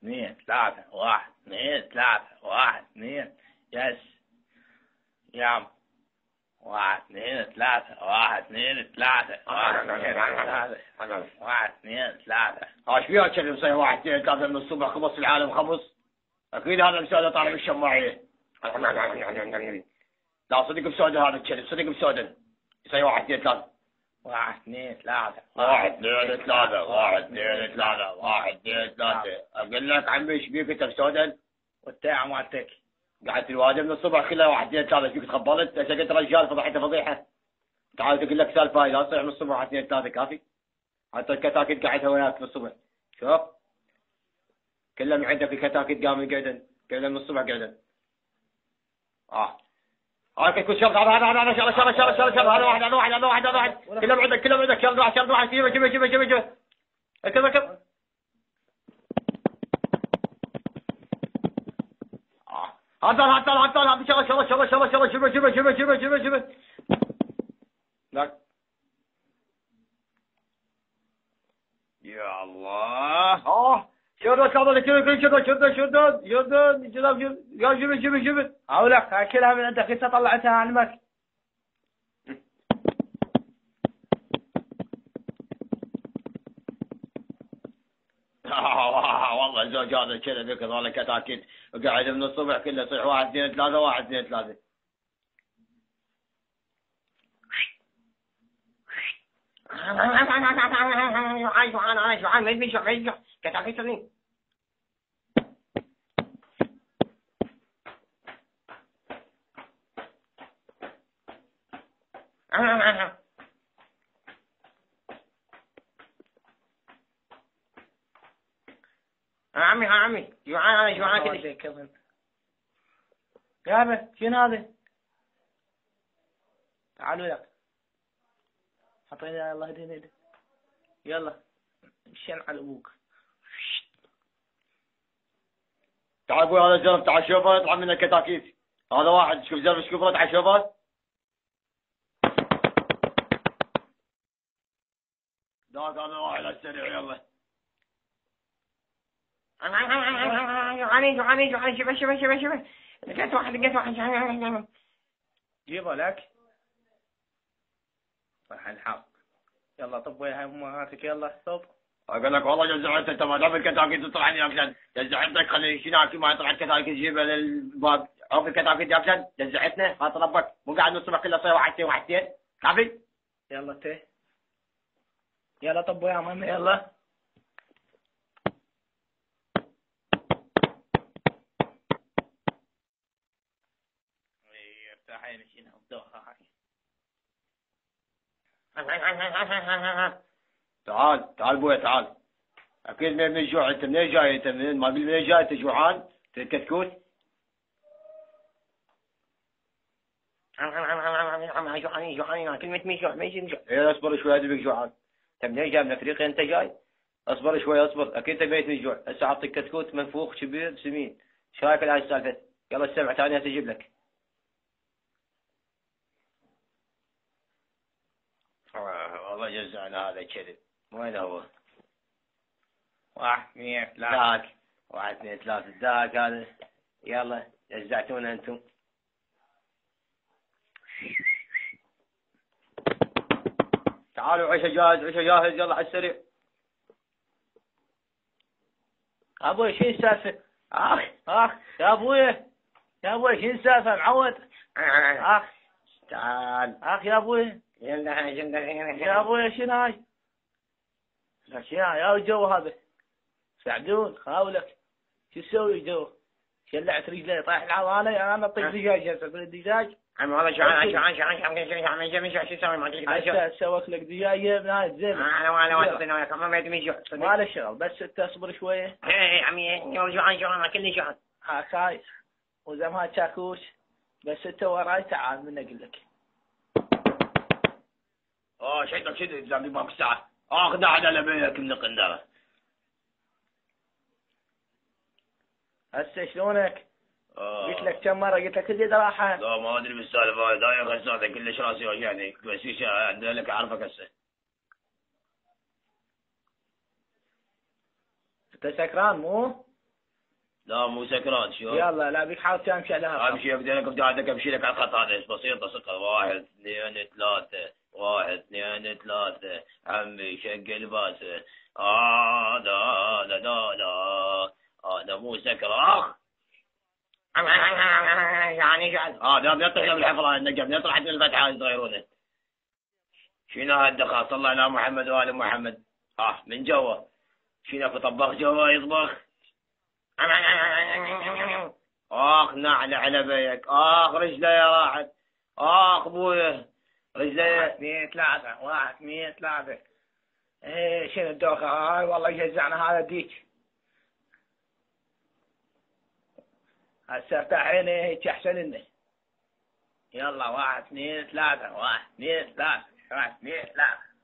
اثنين ثلاثة، واحد اثنين ثلاثة، واحد اثنين. يس يام. واحد اثنين ثلاثة، واحد اثنين ثلاثة، واحد اثنين ثلاثة، واحد اثنين ثلاثة. ايش فيها كذي مسوي واحد اثنين ثلاثة من الصبح خبص العالم خبص؟ اكيد هذا مسودة طالع من الشماعية. لا صدق مسودة هذا الكلب صدق مسودة. يسوي واحد اثنين ثلاثة. واحد اثنين ثلاثة، واحد اثنين ثلاثة، واحد اثنين ثلاثة، واحد اثنين ثلاثة. اقول لك عمي ايش بيك انت مسودة؟ والتاع مالتك قعدت الوادي من الصبح كلها واحد اثنين ثلاثة. ايش بيك تخبلت؟ انت قلت رجال فضحت فضيحة. تعال تقول لك سالفة هاي لا تصيح من الصبح واحد اثنين ثلاثة كافي. حتى الكتاكيت قاعدة وياك من الصبح. شوف كلها من عندك الكتاكيت قاموا قاعدين كلها من الصبح قاعدين. هاي كل شرط هذا شرط هذا واحد كلهم عندك شرط واحد شيبه ركب هذا شرط لا يا الله شردت يا شبت اولك اكلها من عندك انت طلعتها عن المك. والله زوج هذا كذا ذيك هذول كتاكيت قاعد من الصبح كله يصيح واحد اثنين ثلاثة واحد اثنين ثلاثة. شوعان ما يبي شوعان كتاكيت صغير. عمي جوعان كذا. يا ابا شنو هذا؟ تعالوا لك حطينا الله يهدينا يلا مشين على ابوك. تعال ابوي هذا زلمه تعال شوفه يطلع من الكتاكيت. هذا واحد شوف زلمه ايش كفره تعال شوفه. ذاك هذا واحد على السريع يلا. جوعاني شوف لقيت واحد جيبه لك راح الحق. يلا طب ويا امهاتك يلا طب. اقول لك والله جزعت انت ما دام الكتاكيت تطلع لي اكشن جزعتك خلي شناكي ما يطلع الكتاكيت جيبه للباب. عوف الكتاكيت اكشن جزعتنا خاطر ربك مو قاعد الصبح كله صاير واحد اثنين كافي. يلا ته يلا طب ويا ماما يلا. افتحين شنو الدوخه هاي. تعال بويا تعال. اكيد من الجوع انت منين جاي انت منين ما قلت منين جاي انت جوعان كتكوت. جوعانين كلمة مين جوع ما يجي جوع. ايه اصبر شوي ادبك جوعان. انت منين جاي من افريقيا انت جاي؟ اصبر شوي اصبر اكيد انت بيت من الجوع. هسه اعطيك كتكوت منفوخ كبير سمين. ايش رايك بهاي السالفة؟ يلا السبع ثانية اجيب لك. والله جزعنا هذا كذب. وين هو؟ واحد اثنين ثلاثة. ذاك واحد اثنين ثلاثة ذاك هذا. يلا جزعتونا انتم. تعالوا عيشة جاهز يلا على السريع. ابوي شو السالفة؟ اخ يا ابوي شو السالفة معود؟ اخ تعال يا ابوي يا ابوي شنو هاي؟ يا الجو هذا سعدون خاولك شو تسوي جو؟ شلعت رجلي طايح العضانة انا اطيق دجاج هسه اقول الدجاج. عمي والله جوعان شو اسوي ما هسه سويت لك دجاج من هاي زين. انا وانا وياك ما بيدي جوع. ما له شغل بس انت اصبر شويه. ايه عمي جوعان كلني جوعان. هاي وزمها شاكوش بس انت وراي تعال من اقول لك. شد زامي باب الساعة. اخذ احد على بينك من قندرة. هسه شلونك؟ قلت لك كم مرة قلت لك تجي راحة. لا ما ادري بالسالفة هاي دايق هسه كلش راسي وجعني بس ايش عندنا لك اعرفك هسه. انت سكران مو؟ لا مو سكران شوف. يلا لا بيك حاول تمشي على امشي ابدا لك بدي امشي لك على الخط هذا بسيطه سكر 1 2 3 1 2 3 عمي شق الباسه لا لا لا لا هذا مو سكر يعني ده يطلع له بالحفره النجم يطلع من الفتحه يصغرونه. شنو هالدخل صلى على محمد وآل محمد. من جوا شنو في طباخ جوا يطبخ. نعلى على بيك رجلي راحت ابويا رجلي. 1 2 3 1 2 3. ايه شنو الدوخة هاي والله يجزعنا هذا ديك. هسه ارتاحين هيك احسن لنا. يلا 1 2 3 1 2 3 1 2 3.